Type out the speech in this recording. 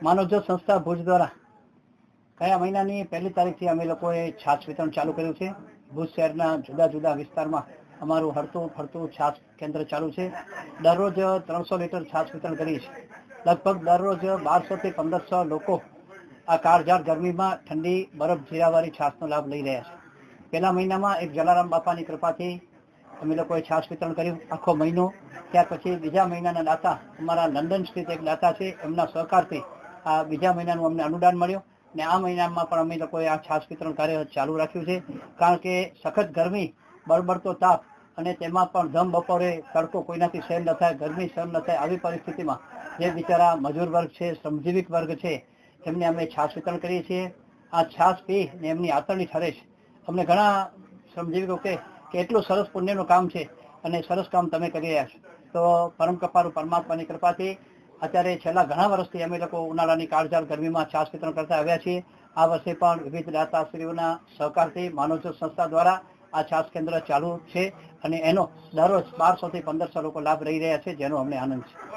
માનવજ્યોત સંસ્થા ભુજ દ્વારા કયા મહિનાની 1લી તારીખથી અમે લોકોએ છાશ વિતરણ ચાલુ કર્યું છે। ભુજ શહેરના જુદા જુદા વિસ્તારમાં અમારું હરતું ફરતું છાશ કેન્દ્ર ચાલુ છે। દરરોજ 300 લીટર છાશ વિતરણ કરીએ છીએ। લગભગ દરરોજ 1200 થી 1500 લોકો આ કાળઝાળ ગરમીમાં ઠંડી બરફ જીરાવાળી છાશનો લાભ લઈ રહ્યા છે। પહેલા મહિનામાં એક જલારામ બાપાની કૃપાથી અમે લોકોએ છાશ વિતરણ કર્યું આખો મહિનો। ત્યાર પછી બીજા મહિનાના દાતા અમારા લંડન સ્થિત એક દાતા છે, એમના સહકારથી આ બીજા મહિનાનું અમને અનુદાન મળ્યું ને આ મહિનામાં પણ અમે લોકોએ આ છાશ વિતરણ કાર્ય ચાલુ રાખ્યું છે। કારણ કે સખત ગરમી, બળબડતો તાપ અને તેમાં પણ ધમ બપોરે તડકો કોઈનાથી સહન ન થાય, ગરમી સહન ન થાય, આવી પરિસ્થિતિમાં જે બિચારા મજૂર વર્ગ છે, શ્રમજીવી વર્ગ છે, એમને અમે છાશ વિતરણ કરીએ છીએ। આ છાશ પી ને એમની આતરડી ઠરે છે। અમને ઘણા શ્રમજીવીઓ કે એટલું સરસ પુણ્યનું કામ છે અને સરસ કામ તમે કરી રહ્યા છો। તો પરમ કૃપાળુ પરમાત્માની કૃપાથી અત્યારે છેલ્લા ઘણા વર્ષથી અમે લોકો ઉનાળાની કાળઝાળ ગરમીમાં છાશ વિતરણ કરતા આવ્યા છીએ। આ વર્ષે પણ વિવિધ દાતાશ્રીઓના સહકારથી માનવજ્યોત સંસ્થા દ્વારા આ છાશ કેન્દ્ર ચાલુ છે અને એનો દરરોજ 1200 થી 1500 લોકો લાભ લઈ રહ્યા છે, જેનો અમને આનંદ છે।